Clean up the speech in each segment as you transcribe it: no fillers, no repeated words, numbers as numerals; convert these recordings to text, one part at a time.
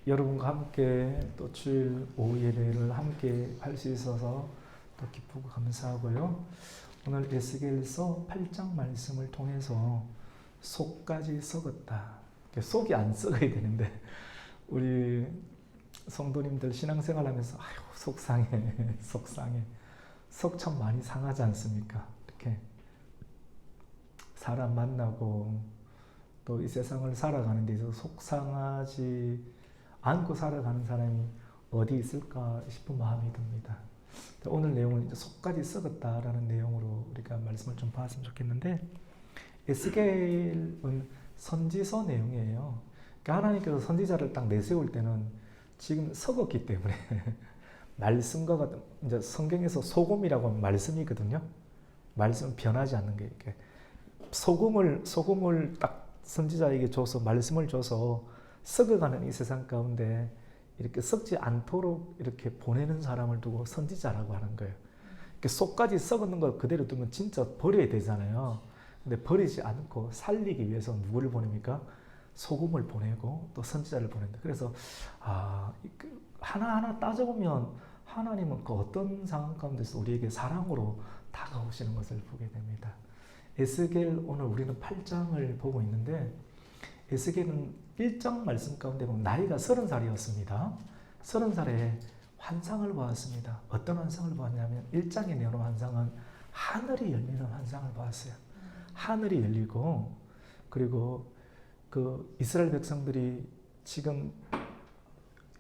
여러분과 함께 또 주일 오후 예배를 함께 할 수 있어서 또 기쁘고 감사하고요. 오늘 에스겔서 8장 말씀을 통해서 속까지 썩었다. 속이 안 썩어야 되는데 우리 성도님들 신앙생활하면서 아유 속상해 속상해 속 참 많이 상하지 않습니까? 이렇게 사람 만나고 또 이 세상을 살아가는 데 있어서 속상하지 않고 살아가는 사람이 어디 있을까 싶은 마음이 듭니다. 오늘 내용은 이제 속까지 썩었다라는 내용으로 우리가 말씀을 좀 봤으면 좋겠는데, 에스겔은 선지서 내용이에요. 그러니까 하나님께서 선지자를 딱 내세울 때는 지금 썩었기 때문에 말씀과 같은, 이제 성경에서 소금이라고 하면 말씀이거든요. 말씀은 변하지 않는 게, 이렇게 소금을 딱 선지자에게 줘서 말씀을 줘서 썩어가는 이 세상 가운데 이렇게 썩지 않도록 이렇게 보내는 사람을 두고 선지자라고 하는 거예요. 속까지 썩는 걸 그대로 두면 진짜 버려야 되잖아요. 근데 버리지 않고 살리기 위해서 누구를 보냅니까? 소금을 보내고 또 선지자를 보낸다. 그래서 하나하나 따져보면 하나님은 그 어떤 상황 가운데서 우리에게 사랑으로 다가오시는 것을 보게 됩니다. 에스겔 오늘 우리는 8장을 보고 있는데, 에스겔은 1장 말씀 가운데 보면 나이가 30살이었습니다. 30살에 환상을 보았습니다. 어떤 환상을 보았냐면 1장에 내놓은 환상은 하늘이 열리는 환상을 보았어요. 하늘이 열리고, 그리고 그 이스라엘 백성들이 지금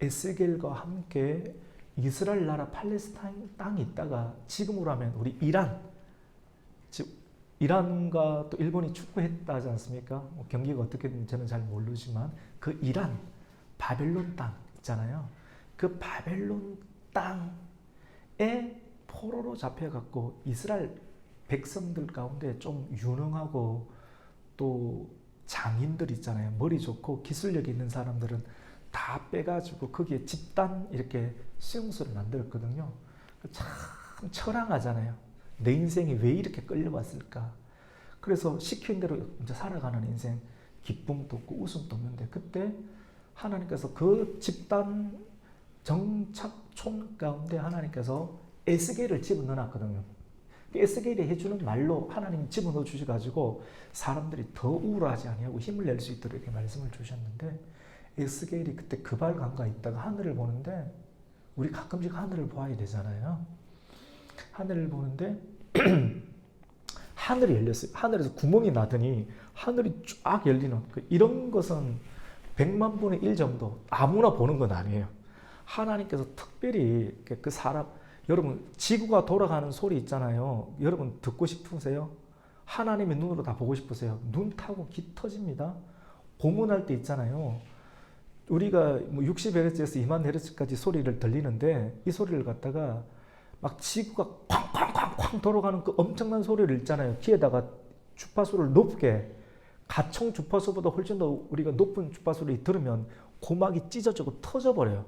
에스겔과 함께 이스라엘 나라 팔레스타인 땅에 있다가 지금으로 하면 우리 이란과 또 일본이 축구했다 하지 않습니까? 경기가 어떻게 되는지 저는 잘 모르지만 그 이란, 바벨론 땅 있잖아요. 그 바벨론 땅에 포로로 잡혀갖고 이스라엘 백성들 가운데 좀 유능하고 또 장인들 있잖아요. 머리 좋고 기술력 있는 사람들은 다 빼가지고 거기에 집단 이렇게 수용소를 만들었거든요. 참 처량하잖아요. 내 인생이 왜 이렇게 끌려왔을까? 그래서 시킨 대로 이제 살아가는 인생, 기쁨도 없고 웃음도 없는데, 그때 하나님께서 그 집단 정착촌 가운데 하나님께서 에스겔을 집어넣어놨거든요. 에스겔이 해주는 말로 하나님 집어넣어 주셔가지고 사람들이 더 우울하지 아니하고 힘을 낼 수 있도록 이렇게 말씀을 주셨는데, 에스겔이 그때 그발강가에 있다가 하늘을 보는데, 우리 가끔씩 하늘을 보아야 되잖아요. 하늘을 보는데 하늘이 열렸어요. 하늘에서 구멍이 나더니 하늘이 쫙 열리는, 이런 것은 100만 분의 1 정도 아무나 보는 건 아니에요. 하나님께서 특별히 그 사람, 여러분 지구가 돌아가는 소리 있잖아요. 여러분 듣고 싶으세요? 하나님의 눈으로 다 보고 싶으세요? 눈 타고 귀 터집니다. 고문할 때 있잖아요. 우리가 60Hz에서 2만 Hz까지 소리를 들리는데, 이 소리를 갖다가 막 지구가 쾅쾅쾅쾅 돌아가는 그 엄청난 소리를 있잖아요. 귀에다가 주파수를 높게, 가청 주파수보다 훨씬 더 우리가 높은 주파수를 들으면 고막이 찢어지고 터져버려요.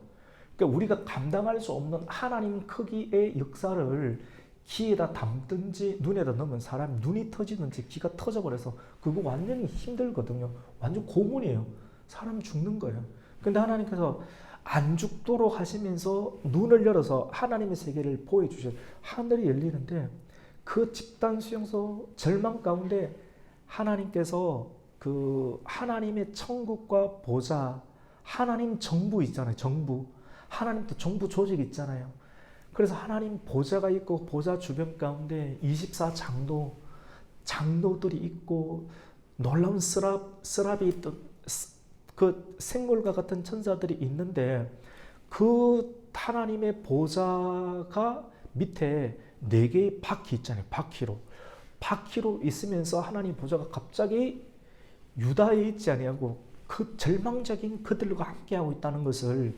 그러니까 우리가 감당할 수 없는 하나님 크기의 역사를 귀에다 담든지 눈에다 넣으면 사람이 눈이 터지든지 귀가 터져버려서 그거 완전히 힘들거든요. 완전 고문이에요. 사람 죽는 거예요. 근데 하나님께서 안 죽도록 하시면서 눈을 열어서 하나님의 세계를 보여주셔. 하늘이 열리는데 그 집단 수용소 절망 가운데 하나님께서 그 하나님의 천국과 보좌, 하나님 정부 있잖아요. 정부. 하나님도 정부 조직 있잖아요. 그래서 하나님 보좌가 있고 보좌 주변 가운데 24장로들이 있고 놀라운 스랍이 있던 그 생물과 같은 천사들이 있는데, 그 하나님의 보좌가 밑에 4개의 바퀴 있잖아요. 바퀴로 있으면서 하나님 보좌가 갑자기 유다에 있지 아니하고 그 절망적인 그들과 함께하고 있다는 것을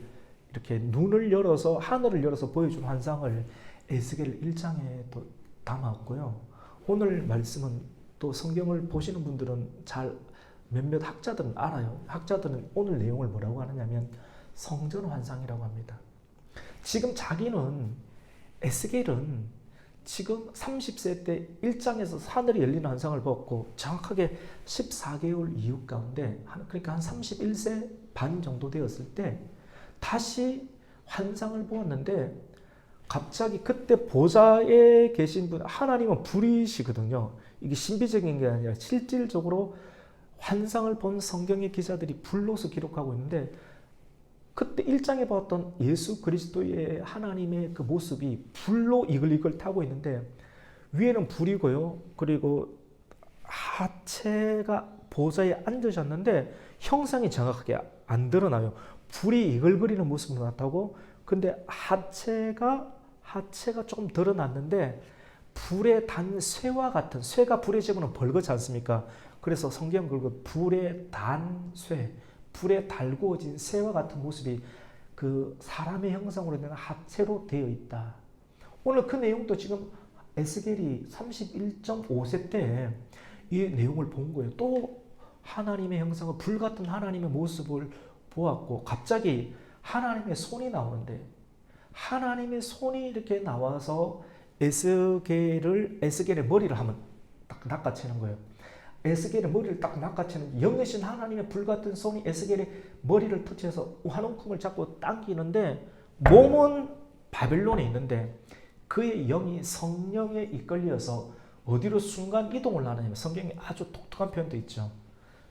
이렇게 눈을 열어서, 하늘을 열어서 보여준 환상을 에스겔 1장에 또 담았고요. 오늘 말씀은 또 성경을 보시는 분들은 몇몇 학자들은 알아요. 학자들은 오늘 내용을 뭐라고 하느냐면 성전 환상이라고 합니다. 지금 에스겔은 지금 30세 때 1장에서 하늘이 열리는 환상을 보았고, 정확하게 14개월 이후 가운데, 그러니까 한 31세 반 정도 되었을 때 다시 환상을 보았는데 갑자기 그때 보좌에 계신 분, 하나님은 불이시거든요. 이게 신비적인 게 아니라 실질적으로 환상을 본 성경의 기자들이 불로서 기록하고 있는데 그때 1장에 봤던 예수 그리스도의 하나님의 그 모습이 불로 이글이글 타고 있는데 위에는 불이고요. 그리고 하체가 보좌에 앉으셨는데 형상이 정확하게 안 드러나요. 불이 이글거리는 모습으로 나타나고 근데 하체가 조금 드러났는데 불에 단 쇠와 같은, 쇠가 불에 집으면 벌거지 않습니까? 그래서 성경 긁고 불에 단 쇠, 불에 달구어진 쇠와 같은 모습이 그 사람의 형상으로 된 하체로 되어 있다. 오늘 그 내용도 지금 에스겔이 31.5세 때 이 내용을 본 거예요. 또 하나님의 형상을, 불 같은 하나님의 모습을 보았고 갑자기 하나님의 손이 나오는데 하나님의 손이 이렇게 나와서 에스겔의 머리를 한번 딱 낚아채는 거예요. 에스겔의 머리를 딱 낚아채는, 영이신 하나님의 불같은 손이 에스겔의 머리를 터치해서 한 움큼을 잡고 당기는데 몸은 바벨론에 있는데 그의 영이 성령에 이끌려서 어디로 순간 이동을 하느냐면 성경에 아주 독특한 표현도 있죠.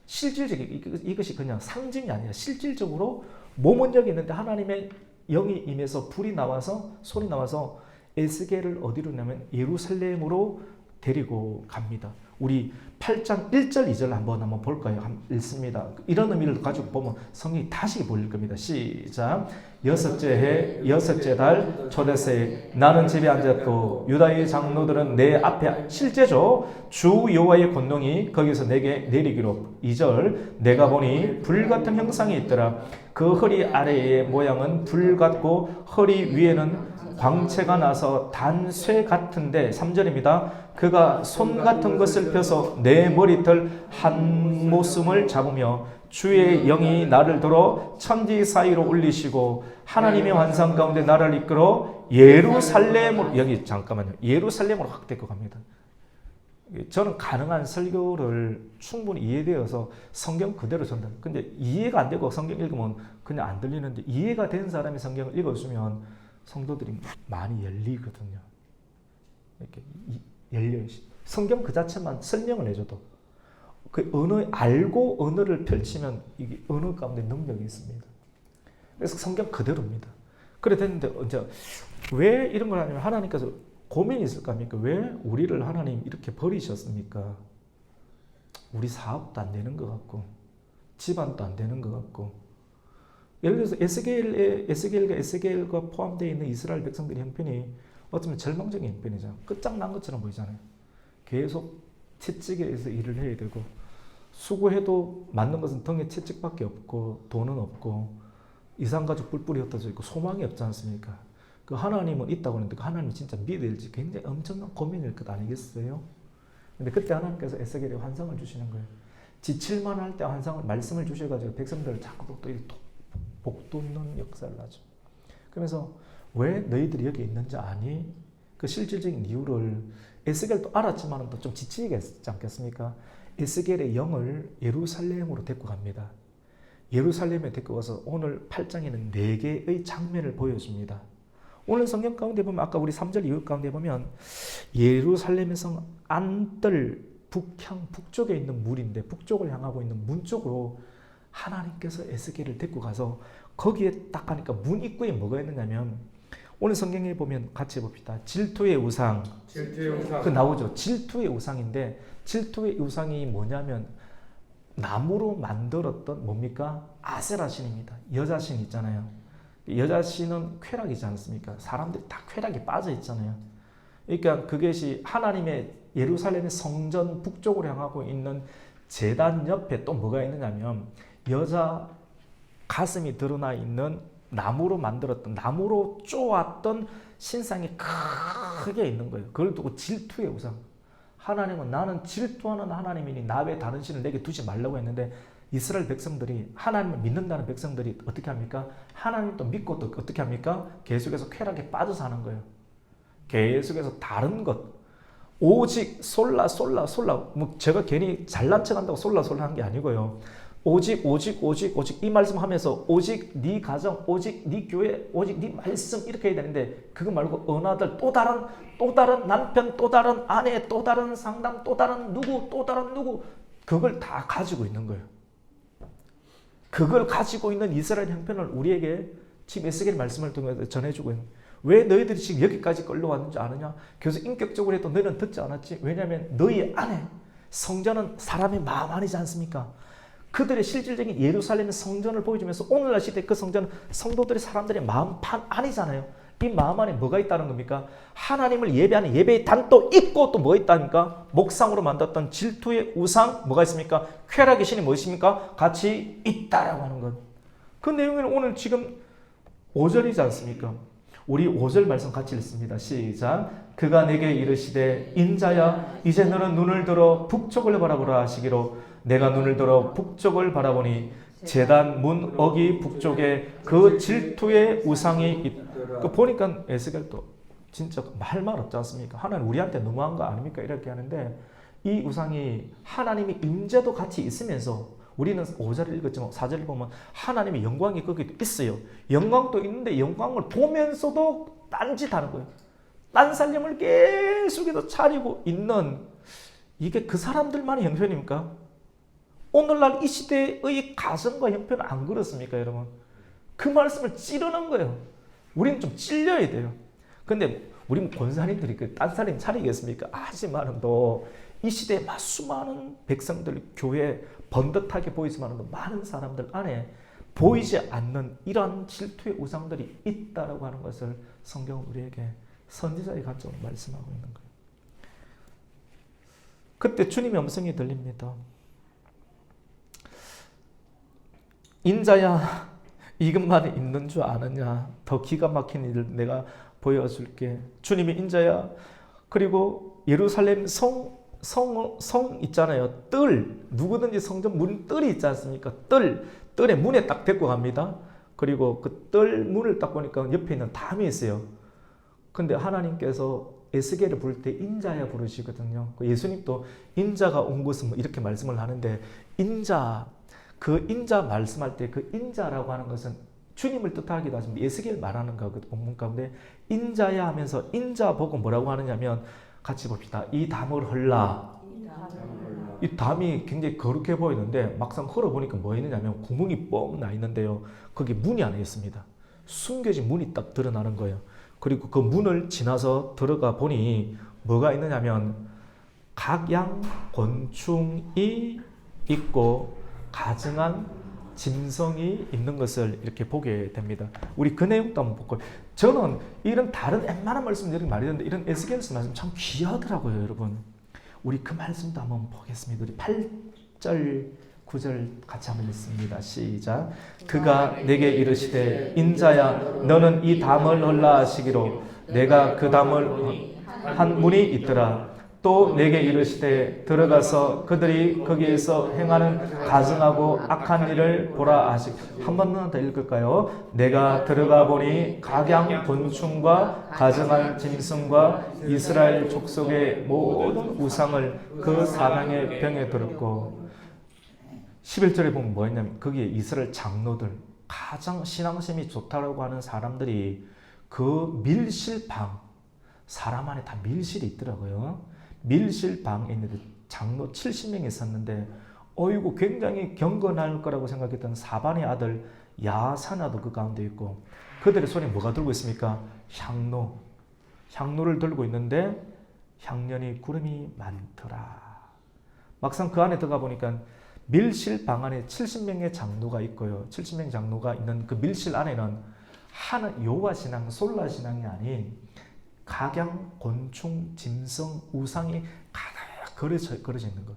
실질적인, 이것이 그냥 상징이 아니라 실질적으로 몸은 여기 있는데 하나님의 영이 임해서 불이 나와서 손이 나와서 에스겔을 어디로 냐면 예루살렘으로 데리고 갑니다. 우리 8장 1절 2절 한번 볼까요? 읽습니다. 이런 의미를 가지고 보면 성경이 다시 보일 겁니다. 시작. 여섯째 해 여섯째 달 초대새 나는 집에 앉았고 유다의 장로들은 내 앞에, 실제죠. 주 여호와의 권능이 거기서 내게 내리기로. 2절 내가 보니 불같은 형상이 있더라. 그 허리 아래의 모양은 불 같고 허리 위에는 광채가 나서 단쇠 같은데. 3절입니다. 그가 손 같은 것을 펴서 내 머리털 한 모슴을 잡으며 주의 영이 나를 들어 천지 사이로 올리시고 하나님의 환상 가운데 나를 이끌어 예루살렘으로, 여기 잠깐만요, 예루살렘으로 확 데리고 갑니다. 저는 가능한 설교를 충분히 이해되어서 성경 그대로 전달. 근데 이해가 안 되고 성경 읽으면 그냥 안 들리는데 이해가 된 사람이 성경을 읽어주면 성도들이 많이 열리거든요. 이렇게 열려요. 성경 그 자체만 설명을 해줘도 그 언어, 알고 언어를 펼치면 이게 언어 가운데 능력이 있습니다. 그래서 성경 그대로입니다. 그래 됐는데 이제 왜 이런 걸 하냐면 하나님께서 고민이 있을 거 아닙니까? 왜 우리를 하나님 이렇게 버리셨습니까? 우리 사업도 안 되는 것 같고 집안도 안 되는 것 같고, 예를 들어서 에스겔과 포함되어 있는 이스라엘 백성들의 형편이 어쩌면 절망적인 형편이죠. 끝장난 것처럼 보이잖아요. 계속 채찍에서 일을 해야 되고 수고해도 맞는 것은 등에 채찍밖에 없고 돈은 없고 이산가족 뿔뿔이 흩어져 있고 소망이 없지 않습니까? 그 하나님은 있다고 하는데 그 하나님이 진짜 믿어야 될지 굉장히 엄청난 고민일 것 아니겠어요? 근데 그때 하나님께서 에스겔에 환상을 주시는 거예요. 지칠만 할 때 환상을, 말씀을 주셔가지고 백성들을 자꾸 또 복돋는 역사를 하죠. 그러면서 왜 너희들이 여기 있는지 아니? 그 실질적인 이유를 에스겔도 알았지만 또 좀 지치겠지 않겠습니까? 에스겔의 영을 예루살렘으로 데리고 갑니다. 예루살렘에 데리고 가서 오늘 8장에는 4개의 장면을 보여줍니다. 오늘 성경 가운데 보면 아까 우리 3절 이후 가운데 보면 예루살렘의 성 안뜰 북쪽에 있는 물인데 북쪽을 향하고 있는 문 쪽으로 하나님께서 에스겔을 데리고 가서 거기에 딱 가니까 문 입구에 뭐가 있느냐면 오늘 성경에 보면 같이 봅시다. 질투의 우상. 그 나오죠. 질투의 우상인데 질투의 우상이 뭐냐면 나무로 만들었던 뭡니까? 아세라 신입니다. 여자 신 있잖아요. 여자 신은 쾌락이지 않습니까? 사람들이 다 쾌락에 빠져 있잖아요. 그러니까 그것이 하나님의 예루살렘의 성전 북쪽으로 향하고 있는 제단 옆에 또 뭐가 있느냐면 여자 가슴이 드러나 있는 나무로 만들었던, 나무로 쪼았던 신상이 크게 있는 거예요. 그걸 두고 질투의 우상. 하나님은 나는 질투하는 하나님이니 나 외에 다른 신을 내게 두지 말라고 했는데 이스라엘 백성들이, 하나님을 믿는다는 백성들이 어떻게 합니까? 하나님도 믿고 또 어떻게 합니까? 계속해서 쾌락에 빠져 사는 거예요. 계속해서 다른 것, 오직 솔라. 뭐 제가 괜히 잘난 척 한다고 솔라 한 게 아니고요. 오직 이 말씀하면서 오직 네 가정, 오직 네 교회, 오직 네 말씀 이렇게 해야 되는데 그거 말고 어느 아들 또 다른 남편, 또 다른 아내, 또 다른 상담, 또 다른 누구 그걸 다 가지고 있는 거예요. 그걸 가지고 있는 이스라엘 형편을 우리에게 지금 에스겔 말씀을 통해서 전해주고 있는 거예요. 왜 너희들이 지금 여기까지 끌려왔는지 아느냐? 그래서 인격적으로 해도 너희는 듣지 않았지? 왜냐하면 너희 안에 성전은 사람의 마음 아니지 않습니까? 그들의 실질적인 예루살렘의 성전을 보여주면서 오늘날 시대 그 성전은 성도들의 사람들의 마음판 아니잖아요. 이 마음 안에 뭐가 있다는 겁니까? 하나님을 예배하는 예배의 단도 있고 또 뭐가 있다니까? 목상으로 만들었던 질투의 우상 뭐가 있습니까? 쾌락의 신이 무엇입니까? 같이 있다라고 하는 것. 그 내용은 오늘 지금 5절이지 않습니까? 우리 5절 말씀 같이 읽습니다. 시작. 그가 내게 이르시되 인자야 이제 너는 눈을 들어 북쪽을 바라보라 하시기로 내가 눈을 들어 북쪽을 바라보니 제단 문 어기 북쪽에 그 질투의 우상이 있다. 보니까 에스겔도 진짜 할 말 없지 않습니까? 하나님 우리한테 너무한 거 아닙니까? 이렇게 하는데 이 우상이 하나님의 임재도 같이 있으면서 우리는 5절을 읽었지만 4절을 보면 하나님의 영광이 거기도 있어요. 영광도 있는데 영광을 보면서도 딴짓하는 거예요. 딴살림을 계속해서 차리고 있는 이게 그 사람들만의 형편입니까? 오늘날 이 시대의 가정과 형편은 안 그렇습니까, 여러분? 그 말씀을 찌르는 거예요. 우리는 좀 찔려야 돼요. 근데 우리 권사님들이 그 딴살림 차리겠습니까? 하지만도 이 시대에 수많은 백성들, 교회 번듯하게 보이지만 많은 사람들 안에 보이지 않는 이러한 질투의 우상들이 있다라고 하는 것을 성경은 우리에게 선지자의 관점으로 말씀하고 있는 거예요. 그때 주님의 음성이 들립니다. 인자야 이것만 있는 줄 아느냐? 더 기가 막힌 일을 내가 보여줄게. 주님이 인자야. 그리고 예루살렘 성 있잖아요. 뜰. 누구든지 성전 문 뜰이 있지 않습니까? 뜰의 문에 딱 데리고 갑니다. 그리고 그 뜰 문을 딱 보니까 옆에 있는 담이 있어요. 근데 하나님께서 에스겔을 부를 때 인자야 부르시거든요. 예수님도 인자가 온 것은 뭐 이렇게 말씀을 하는데 그 인자 말씀할 때 그 인자라고 하는 것은 주님을 뜻하기도 하지만 에스겔 말하는 거 본문 가운데 인자야 하면서 인자 보고 뭐라고 하느냐면 같이 봅시다. 이 담을 헐라. 이 담이 굉장히 거룩해 보이는데 막상 헐어보니까 뭐 있느냐면 구멍이 뻥 나 있는데요. 거기 문이 하나 있습니다. 숨겨진 문이 딱 드러나는 거예요. 그리고 그 문을 지나서 들어가 보니 뭐가 있느냐면 각양 곤충이 있고 가증한 짐승이 있는 것을 이렇게 보게 됩니다. 우리 그 내용도 한번 볼까요? 저는 이런 다른 웬만한 말씀들이 많이 있는데 이런 에스겔서 말씀 참 귀하더라고요, 여러분. 우리 그 말씀도 한번 보겠습니다. 우리 8절, 9절 같이 한번 읽습니다. 시작. 그가 내게 이르시되 인자야 너는 이 담을 헐라 하시기로 내가 그 담을 한 문이 있더라. 또 내게 이르시되 들어가서 그들이 거기에서 행하는 가증하고 악한 일을 보라 하시. 한 번만 더 읽을까요? 내가 들어가 보니 각양 곤충과 가증한 짐승과 이스라엘 족속의 모든 우상을 그 사방의 병에 들었고 11절에 보면 뭐 했냐면 거기에 이스라엘 장로들 가장 신앙심이 좋다고 하는 사람들이 그 밀실방 사람 안에 다 밀실이 있더라고요. 밀실방에 있는데 장로 70명이 있었는데 어이구 굉장히 경건할 거라고 생각했던 사반의 아들 야사나도 그 가운데 있고 그들의 손에 뭐가 들고 있습니까? 향로를 들고 있는데 향년이 구름이 많더라. 막상 그 안에 들어가 보니까 밀실방 안에 70명의 장로가 있고요. 70명 장로가 있는 그 밀실 안에는 여호와 신앙, 솔라 신앙이 아닌 각양, 곤충, 짐승, 우상이 가득 그려져 있는 것.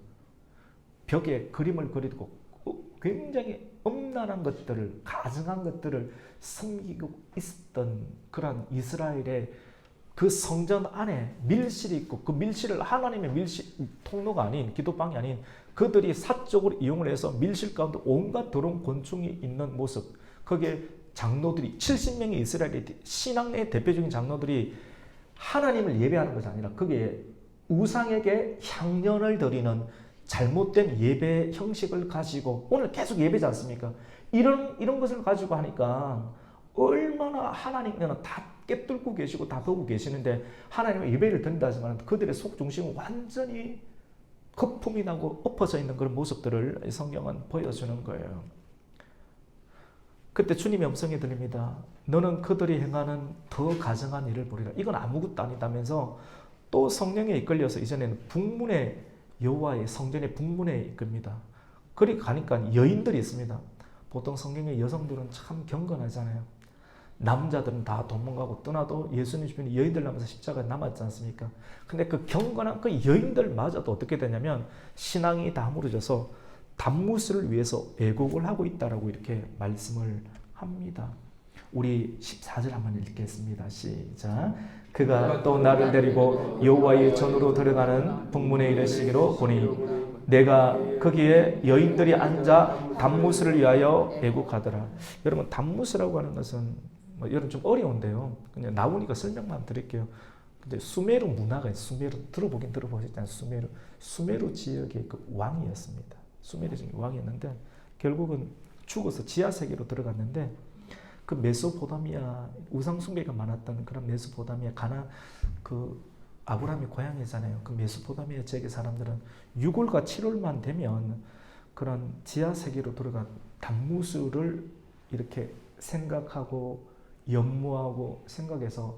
벽에 그림을 그리고 굉장히 엄란한 것들을, 가증한 것들을 섬기고 있었던 그런 이스라엘의 그 성전 안에 밀실이 있고 그 밀실을 하나님의 밀실, 통로가 아닌, 기도방이 아닌 그들이 사적으로 이용을 해서 밀실 가운데 온갖 더러운 곤충이 있는 모습. 거기에 장로들이 70명의 이스라엘의 신앙의 대표적인 장로들이 하나님을 예배하는 것이 아니라 거기에 우상에게 향년을 드리는 잘못된 예배 형식을 가지고 오늘 계속 예배지 않습니까? 이런 것을 가지고 하니까 얼마나 하나님께는 다 깨뚫고 계시고 다 보고 계시는데 하나님의 예배를 드린다 하지만 그들의 속 중심은 완전히 거품이 나고 엎어져 있는 그런 모습들을 성경은 보여주는 거예요. 그때 주님의 음성이 들립니다. 너는 그들이 행하는 더 가증한 일을 보리라. 이건 아무것도 아니다면서 또 성령에 이끌려서 이전에는 북문에 여호와의 성전의 북문에 이끕니다. 그리 가니까 여인들이 있습니다. 보통 성경의 여성들은 참 경건하잖아요. 남자들은 다 도망가고 떠나도 예수님 주변에 여인들 남아서 십자가에 남았지 않습니까? 근데 그 경건한 그 여인들마저도 어떻게 되냐면 신앙이 다 무너져서 단무스를 위해서 애곡을 하고 있다라고 이렇게 말씀을 합니다. 우리 14절 한번 읽겠습니다. 시작. 그가 또 나를 데리고 여호와의 전으로 들어가는 북문에 이르시기로 보니 내가 거기에 여인들이 앉아 단무스를 위하여 애곡하더라. 여러분 단무스라고 하는 것은 여러분 좀 어려운데요. 그냥 나오니까 설명만 드릴게요. 근데 수메르 문화가 있어요. 수메르 들어보긴 들어보셨잖아요. 수메르 지역의 그 왕이었습니다. 수메르 지역의 왕이었는데 결국은 죽어서 지하 세계로 들어갔는데 그 메소포타미아 우상 숭배가 많았던 그런 메소포타미아 가나 그 아브라함의 고향이잖아요. 그 메소포타미아 지역의 사람들은 6월과 7월만 되면 그런 지하 세계로 들어간 단무스를 이렇게 생각하고 연무하고 생각해서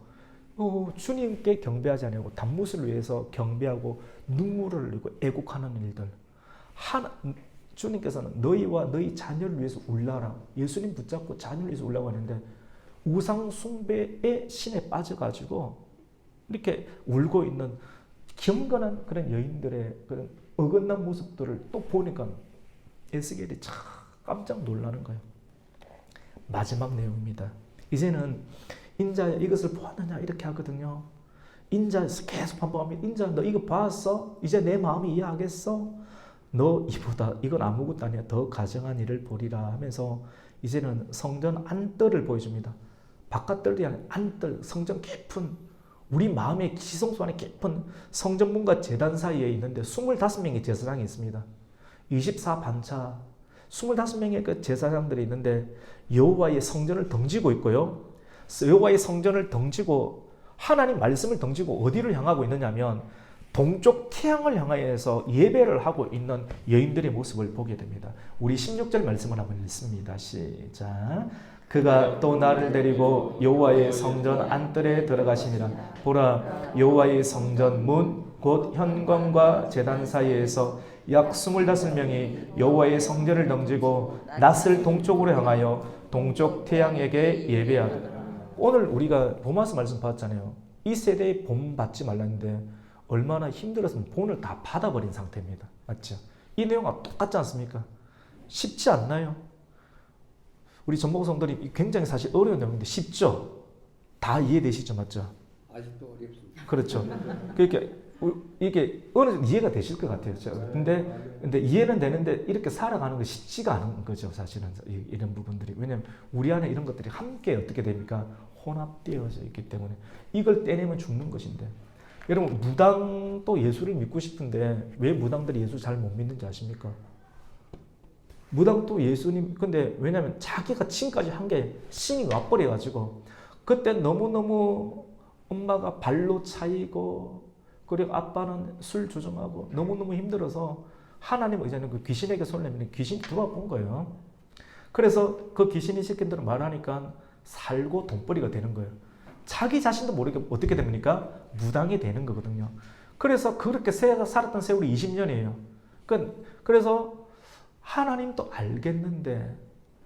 주님께 경배하지 않고 단무스를 위해서 경배하고 눈물을 흘리고 애곡하는 일들. 주님께서는 너희와 너희 자녀를 위해서 울라라. 예수님 붙잡고 자녀를 위해서 울라고 하는데 우상 숭배의 신에 빠져가지고 이렇게 울고 있는 경건한 그런 여인들의 그런 어긋난 모습들을 또 보니까 에스겔이 참 깜짝 놀라는 거예요. 마지막 내용입니다. 이제는 인자야 이것을 보았느냐 이렇게 하거든요. 인자에서 계속 반복합니다. 인자 너 이거 봤어? 이제 내 마음이 이해하겠어? 너 이보다 이건 아무것도 아니야. 더 가증한 일을 보리라 하면서 이제는 성전 안뜰을 보여줍니다. 바깥뜰이 아니라 안뜰, 성전 깊은 우리 마음의 지성소 안에 깊은 성전문과 제단 사이에 있는데 25명의 제사장이 있습니다. 24반차 25명의 그 제사장들이 있는데 여호와의 성전을 덩지고 있고요. 여호와의 성전을 덩지고 하나님 말씀을 덩지고 어디를 향하고 있느냐면 동쪽 태양을 향하여서 예배를 하고 있는 여인들의 모습을 보게 됩니다. 우리 16절 말씀을 한번 읽습니다. 시작. 그가 또 나를 데리고 여호와의 성전 안뜰에 들어가시니라. 보라 여호와의 성전 문 곧 현관과 제단 사이에서 약 25명이 여호와의 성전을 덩지고 낯을 동쪽으로 향하여 동쪽 태양에게 예배하더라. 오늘 우리가 보마스 말씀 봤잖아요. 이 세대에 본 받지 말랐는데 얼마나 힘들었으면 본을 다 받아버린 상태입니다. 맞죠? 이 내용과 똑같지 않습니까? 쉽지 않나요? 우리 전복 성도님 굉장히 사실 어려운 내용인데 쉽죠? 다 이해되시죠? 맞죠? 아직도 어렵습니다. 그렇죠. 그러니까 이게 어느 정도 이해가 되실 것 같아요. 근데 이해는 되는데 이렇게 살아가는 거 쉽지가 않은 거죠. 사실은 이런 부분들이. 왜냐하면 우리 안에 이런 것들이 함께 어떻게 됩니까? 혼합되어져 있기 때문에 이걸 떼내면 죽는 것인데 여러분 무당도 예수를 믿고 싶은데 왜 무당들이 예수 잘 못 믿는지 아십니까? 무당도 예수님 근데 왜냐하면 자기가 지금까지 한 게 신이 와버려가지고 그때 너무너무 엄마가 발로 차이고 그리고 아빠는 술 조종하고 너무너무 힘들어서 하나님 이제는 그 귀신에게 손을 내면 귀신이 들어와 거예요. 그래서 그 귀신이 시킨 대로 말하니까 살고 돈벌이가 되는 거예요. 자기 자신도 모르게 어떻게 됩니까? 무당이 되는 거거든요. 그래서 그렇게 살았던 세월이 20년이에요. 그래서 하나님도 알겠는데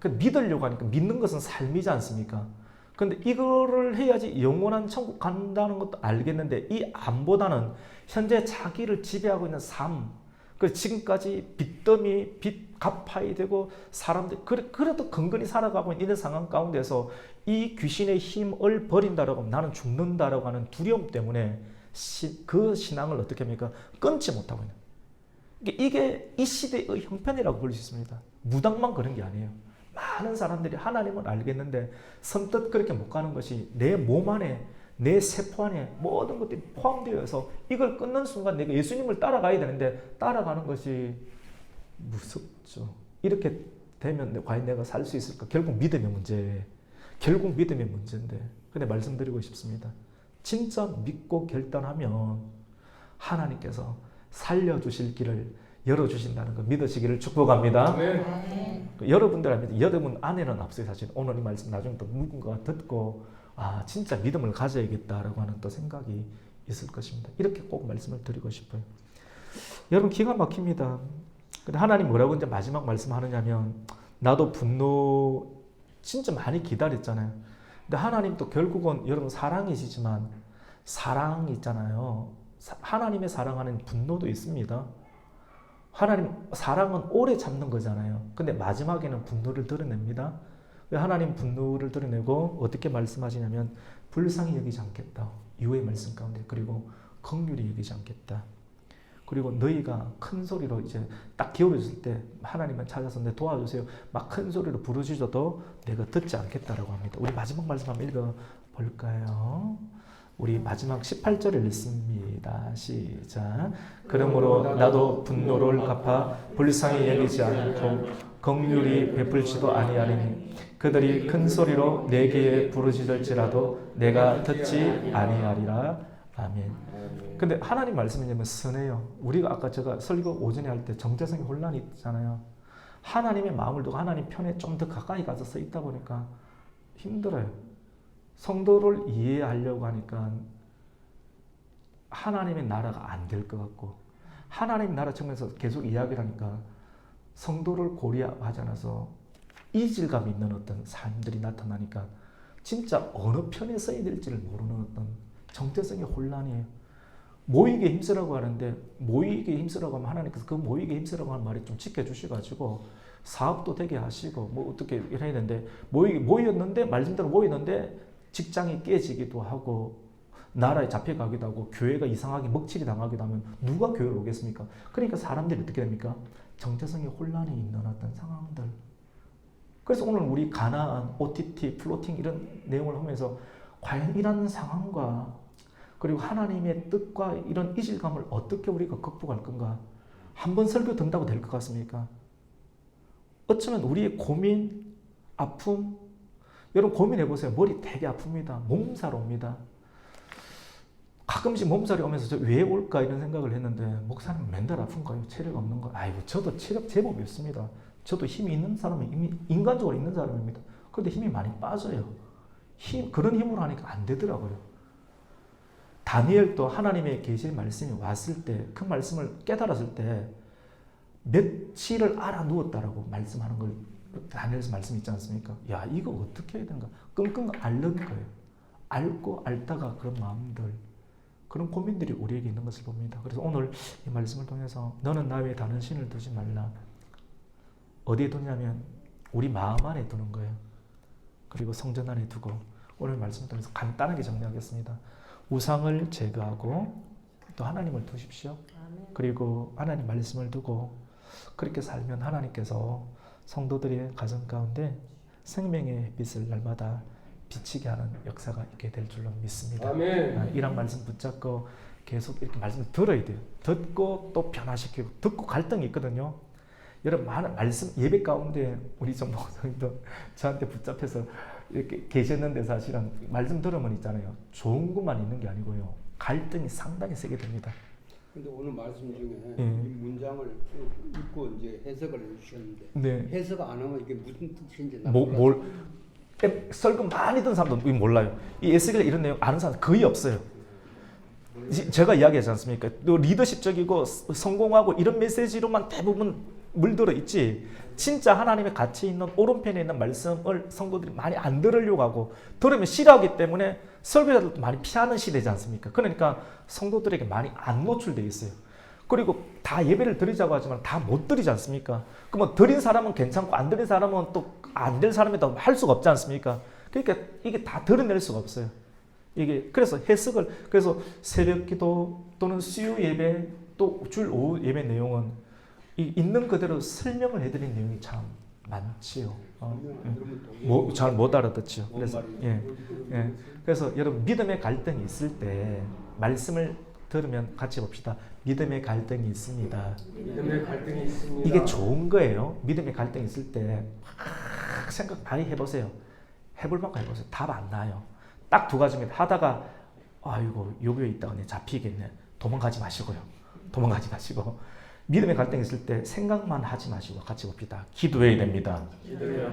믿으려고 하니까 믿는 것은 삶이지 않습니까? 근데 이거를 해야지 영원한 천국 간다는 것도 알겠는데 이 암보다는 현재 자기를 지배하고 있는 삶, 지금까지 빚더미, 빚 갚아야 되고 사람들 그래도 근근히 살아가고 있는 이런 상황 가운데서 이 귀신의 힘을 버린다라고 하면 나는 죽는다라고 하는 두려움 때문에 그 신앙을 어떻게 합니까? 끊지 못하고 있는. 이게 이 시대의 형편이라고 볼 수 있습니다. 무당만 그런 게 아니에요. 많은 사람들이 하나님을 알겠는데 선뜻 그렇게 못 가는 것이 내 몸 안에 내 세포 안에 모든 것들이 포함되어 있어서 이걸 끊는 순간 내가 예수님을 따라가야 되는데 따라가는 것이 무섭죠. 이렇게 되면 과연 내가 살 수 있을까? 결국 믿음의 문제예요. 결국 믿음의 문제인데, 근데 말씀드리고 싶습니다. 진짜 믿고 결단하면 하나님께서 살려주실 길을 열어주신다는 거 믿으시기를 축복합니다. 여러분들 안에는 없어요. 사실 오늘 이 말씀 나중에 또 누군가가 듣고 진짜 믿음을 가져야겠다라고 하는 또 생각이 있을 것입니다. 이렇게 꼭 말씀을 드리고 싶어요. 여러분 기가 막힙니다. 근데 하나님 뭐라고 이제 마지막 말씀하느냐면, 나도 분노 진짜 많이 기다렸잖아요. 근데 하나님도 결국은 여러분 사랑이시지만 사랑이 있잖아요. 하나님의 사랑하는 분노도 있습니다. 하나님 사랑은 오래 참는 거잖아요. 근데 마지막에는 분노를 드러냅니다. 하나님 분노를 드러내고 어떻게 말씀하시냐면, 불쌍히 여기지 않겠다. 이후의 말씀 가운데. 그리고 긍휼히 여기지 않겠다. 그리고 너희가 큰 소리로 이제 딱 기울어질 때 하나님을 찾아서 내 도와주세요. 막 큰 소리로 부르짖어도 내가 듣지 않겠다라고 합니다. 우리 마지막 말씀 한번 읽어볼까요? 우리 마지막 18절을 읽습니다. 시작. 그러므로 나도 분노를 갚아 불쌍히 여기지 않고 긍휼히 베풀지도 아니하리니 그들이 큰 소리로 내게 부르짖을지라도 내가 듣지 아니하리라. 아멘. 근데 하나님 말씀이냐면 선해요. 우리가 아까 제가 설교 오전에 할 때 정체성의 혼란이 있잖아요. 하나님의 마음을 두고 하나님 편에 좀 더 가까이 가서 서 있다 보니까 힘들어요. 성도를 이해하려고 하니까 하나님의 나라가 안 될 것 같고, 하나님 나라 측면에서 계속 이야기를 하니까 성도를 고려하지 않아서 이질감 있는 어떤 삶들이 나타나니까 진짜 어느 편에 서야 될지를 모르는 어떤 정체성의 혼란이에요. 모이게 힘쓰라고 하는데, 모이게 힘쓰라고 하면 하나님께서 그 모이게 힘쓰라고 하는 말이 좀 지켜주셔가지고 사업도 되게 하시고 뭐 어떻게 해야 되는데, 모였는데 말씀대로 모였는데 직장이 깨지기도 하고 나라에 잡혀가기도 하고 교회가 이상하게 먹칠이 당하기도 하면 누가 교회로 오겠습니까? 그러니까 사람들이 어떻게 됩니까? 정체성의 혼란이 있는 어떤 상황들. 그래서 오늘 우리 가나안, OTT, 플로팅 이런 내용을 하면서 과연 이런 상황과 그리고 하나님의 뜻과 이런 이질감을 어떻게 우리가 극복할 건가? 한번 설교 듣는다고 될 것 같습니까? 어쩌면 우리의 고민, 아픔, 여러분 고민해보세요. 머리 되게 아픕니다. 몸살 옵니다. 가끔씩 몸살이 오면서 저 왜 올까 이런 생각을 했는데, 목사님 맨날 아픈가요? 체력 없는 거? 아이고 저도 체력 제법 있습니다. 저도 힘이 있는 사람이 이미 인간적으로 있는 사람입니다. 그런데 힘이 많이 빠져요. 그런 힘으로 하니까 안 되더라고요. 다니엘도 하나님의 계시의 말씀이 왔을 때, 그 말씀을 깨달았을 때 며칠을 알아 누웠다라고 말씀하는 걸 다니엘서 말씀 있지 않습니까? 야, 이거 어떻게 해야 되는가? 끙끙 앓는 거예요. 앓고 앓다가 그런 마음들, 그런 고민들이 우리에게 있는 것을 봅니다. 그래서 오늘 이 말씀을 통해서 너는 나 외에 다른 신을 두지 말라. 어디에 두냐면 우리 마음 안에 두는 거예요. 그리고 성전 안에 두고, 오늘 말씀을 통해서 간단하게 정리하겠습니다. 우상을 제거하고 또 하나님을 두십시오. 그리고 하나님 말씀을 두고 그렇게 살면 하나님께서 성도들의 가정 가운데 생명의 빛을 날마다 비치게 하는 역사가 있게 될 줄로 믿습니다. 아멘. 이런 말씀 붙잡고 계속 이렇게 말씀을 들어야 돼요. 듣고 또 변화시키고, 듣고 갈등이 있거든요. 여러분 많은 말씀 예배 가운데 우리 좀 목사님도 저한테 붙잡혀서 이렇게 계셨는데, 사실은 말씀 들으면 있잖아요. 좋은 것만 있는 게 아니고요. 갈등이 상당히 세게 됩니다. 근데 오늘 말씀 중에 이 문장을 읽고 이제 해석을 해주셨는데, 네. 해석 안 하면 이게 무슨 뜻인지 설교 많이 듣는 사람도 몰라요. 이 에스겔 이런 내용 아는 사람 거의 없어요. 제가 이야기하지 않습니까? 또 리더십적이고 성공하고 이런 메시지로만 대부분 물들어 있지, 진짜 하나님의 가치 있는 오른편에 있는 말씀을 성도들이 많이 안 들으려고 하고, 들으면 싫어하기 때문에 설교자들도 많이 피하는 시대지 않습니까? 그러니까 성도들에게 많이 안 노출되어 있어요. 그리고 다 예배를 드리자고 하지만 다 못 드리지 않습니까? 그러면 드린 사람은 괜찮고 안 드린 사람은 또 안 될 사람이다 할 수가 없지 않습니까? 그러니까 이게 다 드러낼 수가 없어요. 이게 그래서 해석을, 그래서 새벽 기도 또는 수요 예배 또 주일 오후 예배 내용은 있는 그대로 설명을 해드린 내용이 참 많지요. 잘 못 알아듣죠. 그래서 그래서 여러분 믿음의 갈등이 있을 때 말씀을 들으면 같이 봅시다. 믿음의 갈등이 있습니다. 믿음의 갈등이 있습니다. 이게 좋은 거예요. 믿음의 갈등이 있을 때 생각 많이 해보세요. 해볼 만큼 해보세요. 답 안 나요. 딱 두 가지입니다. 하다가 아이고 요교에 있다가 잡히겠네. 도망가지 마시고요. 도망가지 마시고 믿음의 갈등이 있을 때 생각만 하지 마시고 같이 봅시다. 기도해야 됩니다.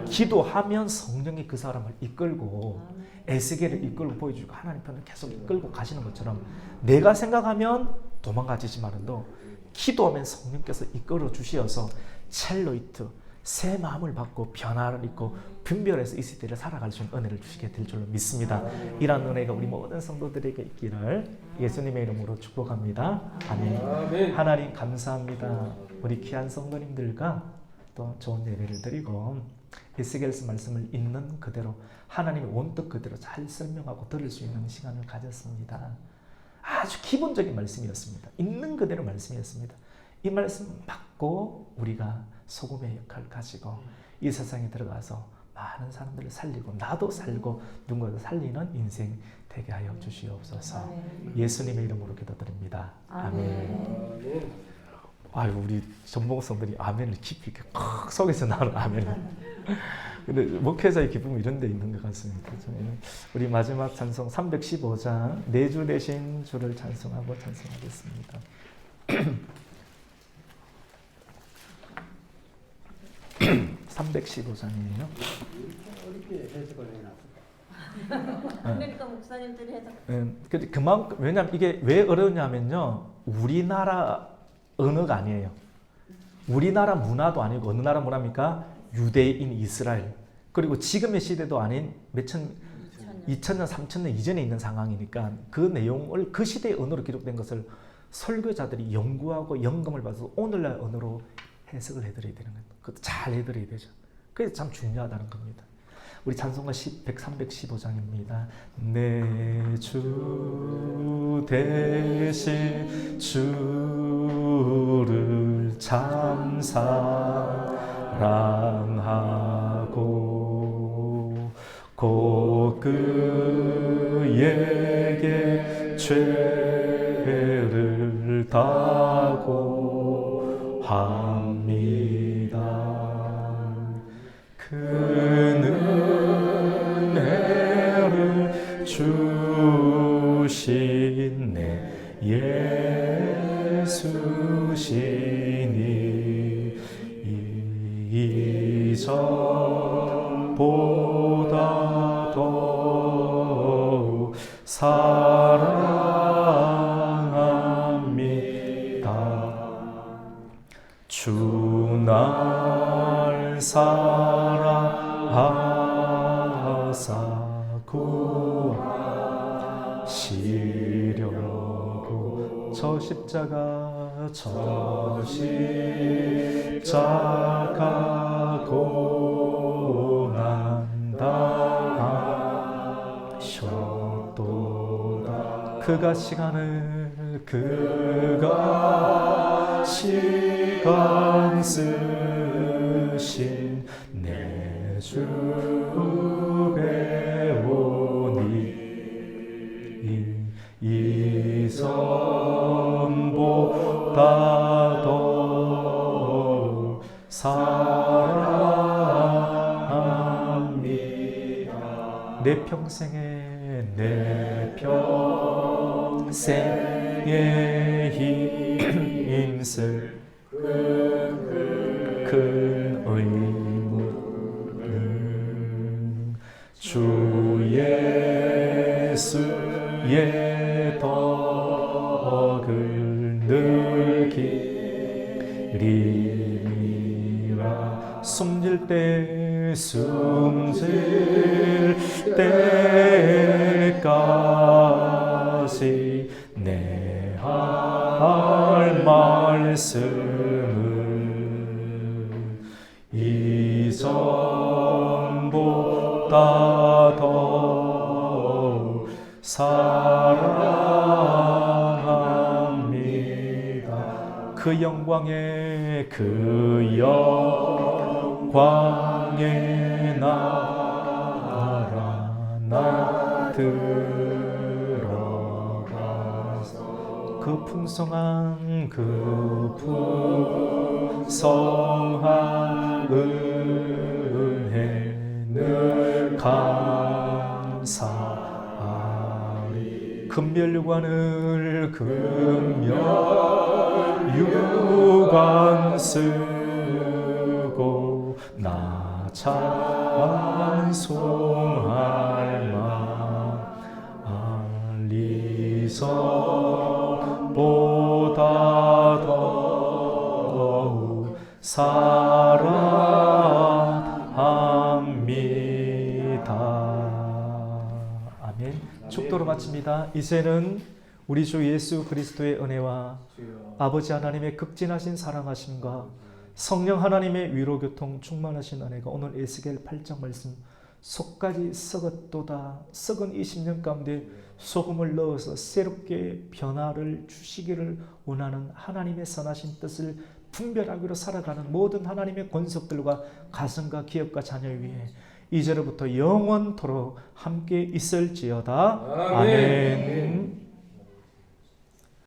기도하면 성령이 그 사람을 이끌고 에스겔을 이끌고 보여주고 하나님 편을 계속 이끌고 가시는 것처럼 내가 생각하면 도망가지지만도 기도하면 성령께서 이끌어 주시어서 첼로이트 새 마음을 받고 변화를 입고 분별해서 이 시대를 살아갈 수 있는 은혜를 주시게 될 줄로 믿습니다. 이런 은혜가 우리 모든 성도들에게 있기를 예수님의 이름으로 축복합니다. 아멘. 하나님 감사합니다. 우리 귀한 성도님들과 또 좋은 예배를 드리고 에스겔서 말씀을 있는 그대로 하나님의 원뜻 그대로 잘 설명하고 들을 수 있는 시간을 가졌습니다. 아주 기본적인 말씀이었습니다. 있는 그대로 말씀이었습니다. 이 말씀 받고 우리가 소금의 역할을 가지고 이 세상에 들어가서 많은 사람들을 살리고 나도 살고 누군가도 살리는 인생 되게 하여 주시옵소서. 예수님의 이름으로 기도드립니다. 아멘. 아유 우리 전봉성들이 아멘을 깊이 이렇게 콕 속에서 나오는 아멘을. 근데 목회자의 기쁨은 이런 데 있는 것 같습니다. 우리 마지막 찬송 315장 내 주 되신 주를 찬송하고 찬송하겠습니다. 315장이에요. 어렵게 해석을 해놨을까? 그러니까 목사님들이 해석. 그만큼 왜냐하면 이게 왜 어려우냐면요. 우리나라 언어가 아니에요. 우리나라 문화도 아니고 어느 나라 문화입니까? 유대인 이스라엘. 그리고 지금의 시대도 아닌 2000년, 3000년 이전에 있는 상황이니까 그 내용을 그 시대의 언어로 기록된 것을 설교자들이 연구하고 영감을 받아서 오늘날 언어로 해석을 해드려야 되는 거예요. 그것도 잘 해드려야 되죠. 그게 참 중요하다는 겁니다. 우리 찬송가 115장입니다. 내 주 대신 주를 참 사랑하고 곧 그에게 죄를 다고 합니다. 그 은혜를 주신 내 예수시니 이전보다 더욱 사랑합니다. 주 날 사랑하사 구하시려고 저 십자가 고난당하셨도다. 그가 시간 쓰신 내 주 배우니 이전보다 더 사랑합니다. 내 평생의 힘쓸 큰 의무는 주 예수의 덕을 늘 기리라. 숨질 때까지 내 할 말씀을 이전보다 더 사랑합니다. 그 영광의 나라 나 들어가서 그 풍성한 은혜를 감사하리. 금멸유관을 금멸유관 쓰고 나 찬송할 말리서보다 더욱 사랑합니다. 아멘. 축도로 마칩니다. 이제는 우리 주 예수 그리스도의 은혜와 아버지 하나님의 극진하신 사랑하심과 성령 하나님의 위로교통 충만하신 은혜가 오늘 에스겔 8장 말씀 속까지 썩었도다 썩은 20년 가운데 소금을 넣어서 새롭게 변화를 주시기를 원하는 하나님의 선하신 뜻을 분별하기로 살아가는 모든 하나님의 권속들과 가정과 기업과 자녀 위에 이제로부터 영원토록 함께 있을지어다. 아멘.